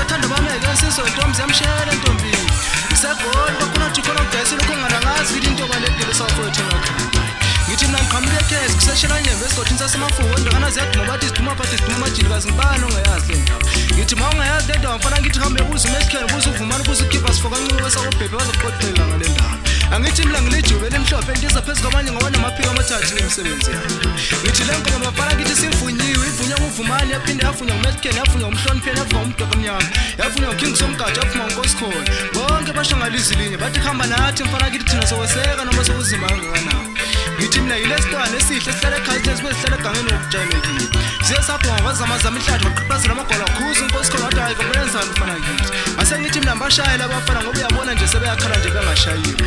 bathanda bameke nsizwe ntombi ziyamshela ntombi isegoli bakuna jikona udayisile khongana ngazi into balekile safowethu ngakho ngithi mina ngiqhamuke ekhesi kuseshela nyembe esigodini sasemafuko ndakana ziyaduma bathi siduma phathi siduma majini kazi ngibani ongayazi le ndawo ngithi ma ungayazi le ndawo mfana ngithi hambe buze umesikheni buze uvumane buze ukhipha sifoka ncuwe sakobhebhe bazokuqoqela ngale ndawo angithi mina ngilijuve lemhlophe ndiza phezu kwamanye ngabona amaphiko amathathu ngemsebenzi yakhe ngithi le ngoma mafana ngithi simvunyiwe ivunywa nguvumane yaphinde yavunywa ngumesikheni yavunywa ngumhlonipheni yavunywa ngumdoka mnyama yavunywa ngking somgatsha yavunywa ngunkosikhona bonke bashangaliza ilinye bathi hamba nathi mfana ngithi thina sokweseka noma sokuzima kangakanani ngithi mina yilesitwana esihle sihlale ekhaya sibe sihlale egangeni okutshalekile siyesapho ngabazamazama ihlathi waqhiqhazela amagwala akhuza unkosikhona wathi hayi kabenenzani ufana ngithi ase ngithi mina mbashayela abafana ngoba uyabona nje sebeyakhala nje bengashayiwe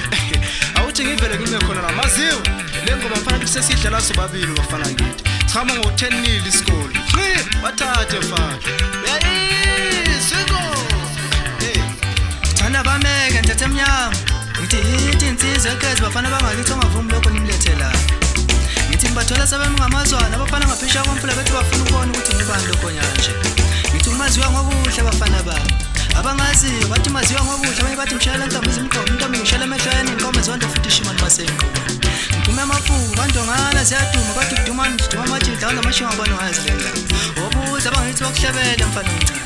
awuthi ngivele ngime khona namaziwe le ngoma mfana ngithi sesidlala sobabili bafana ngithi sikhamba ngo-10 nil isikole bathathe mfana siko thanda bameke ntethe emnyama ngithi yithi insizwe ekhezi bafana bangakithi ongavumi lokho nimlethela ngithi ngibathola sebengamazwana abafana ngaphesheya komfula bethi bafuna ukubona ukuthi ngubani lokho nyanje ngithi umaziwa ngobuhle bafana babo abangaziyo bathi maziwa ngobuhle abanye bathi mshayela ntombi izimqomo intombi ngishayela emehlweni inkomo zonke futhi ishimani masenqomo ngiphume amafuku bandongana ziyaduma bathi kuduma ndiduma amajili dlala amashinga abona ngazilenga obuze abangithi bakuhlebele mfana omncane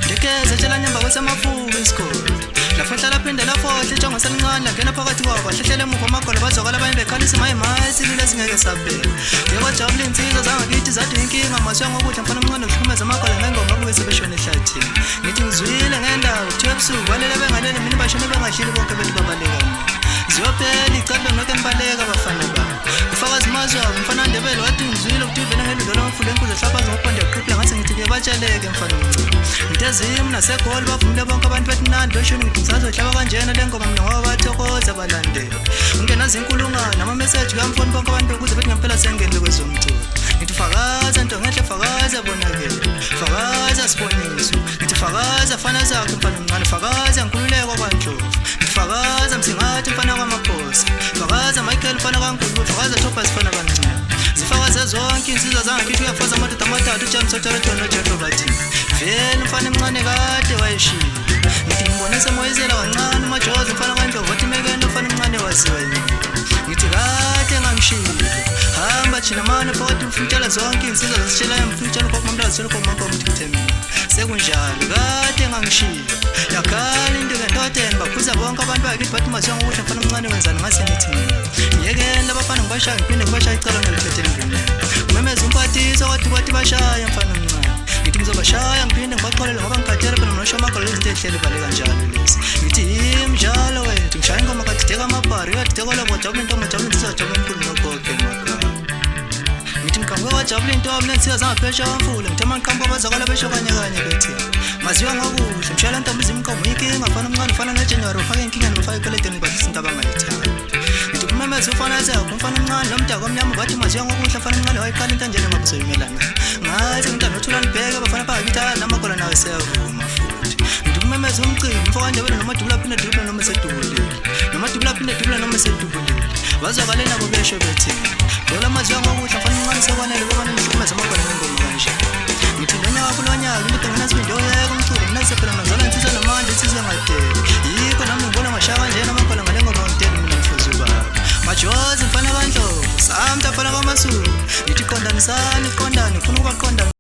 ndekeza tshela nyamba kwesamafuku isikole lafahla laphinde lafohle itshango selincane langena phakathi kwabo ahlehlele emuva amagolo bazokala abanye bekhalisa maye silile singeke saphela yekojabula insizwa zangakithi zathi inkinga masiya ngokudla mfana omncane kuhlukumeza amagolo ngengoma abuke sebeshona ehlathini ngithi ngizwile ngendawo kuthiwa ebusuku balele bengalele mina bashone bengahleli bonke bethi babaleka ziyophela icala nokho enibaleka abafana babo ufakazi mazwabo mfana ndebele wathi ngizwile ukuthi ivele ngeludlo lomfula enkulu ehlabaza ngokuqonda eqhiphila ngathi ngithi kuyebatsheleke mfana omncane ngitezimi nasegoli bavumile bonke abantu bethi nandi loshoni ngithi ngisazohlaba kanjena le ngoma mina ngoba bathokoza balandela ungenazi inkulungwane amameseji kuyamfoni bonke abantu ukuze bethi ngempela sengenile kwezomculo ngithi fakaza nto ngenhle fakaza bonakele fakaza siboniswe ngithi fakaza fana zakhe mfana omncane fakaza nkululeko kwandlovu fakaza msingathi mfana kwamaphosa fakaza Michael mfana kaNkulunkulu fakaza Thomas mfana kaNcane zifakaze zonke insizwa zangakithi uyafaza amadoda amathathu uJames Oteretona noJethro bathi vele mfana emncane kade wayeshila ngithi ngibonise moyizela kancane umajozi mfana kaNdlovu wathi mekene mfana emncane waziwa yini ngithi kade ngangishilo hamba thina manje phakathi umfutshela zonke insizwa zasitshela emfutshela ukho umuntu azitshela ukho mama umthithemi sekunjalo kade ngangishilo yakhala into ngentotheni bakhuza bonke abantu bakithi bathi masiya ngokuthi mfana omncane wenzani ngase ngithi yekela abafana ngibashaya ngiphinde ngibashaya icala ngelithethe endlini umemeza umphathiso wathi bathi bashaya mfana omncane ngithi ngizobashaya ngiphinde ngibaxolele ngoba ngikhathele phela nonosho amagolo izinto ezihlele bale kanjalo lezi ngithi imjalo wethu ngishaya ingoma kadideka amabhari uyadideka lobo jabule intombi jabule insizwa jabule enkulu nogoge emakhaya ngithi ngikhambe kwajabule intombi nensizwa zangaphesheya komfula ngithe mangiqhamuka abazakala besho kanye bethi maziwa ngokuhle mshayela ntombi izimqomo inkinga mfana omncane ufana noJanuary ufake inkinga nobafake ekweleteni bahlisa into abangayithandi ngithi kumemeza ufana zakho mfana omncane lomdaka omnyama bathi maziwa ngokuhle mfana omncane wayiqala into enjena makuzoyimelana ngathi ngintana nothula nibheke abafana bakithi namagolo nawe seyavuma futhi ngithi kumemeza umcimbi mfoka ndebele nomadubula aphinde dubula noma sedubulile nomadubula aphinde dubula noma sedubulile bazakale nabo besho bethi dola maziwa ngokuhle mfana omncane sekwanele bobani ngihlukumeza amagolo ngengoma kanje ngithi lonyaka kulonyaka into nginasibindi oyeka umculo nginasephela ngazala insizwa namandla insizwa engadeli yikho nami ngibona ngashaya kanjena amagolo ngale ngoma ngideli mina mfuzi ubaba majozi mfana kaNdlovu samtha mfana kwaMasuku ngithi qondanisani qondani ufuna ukubaqonda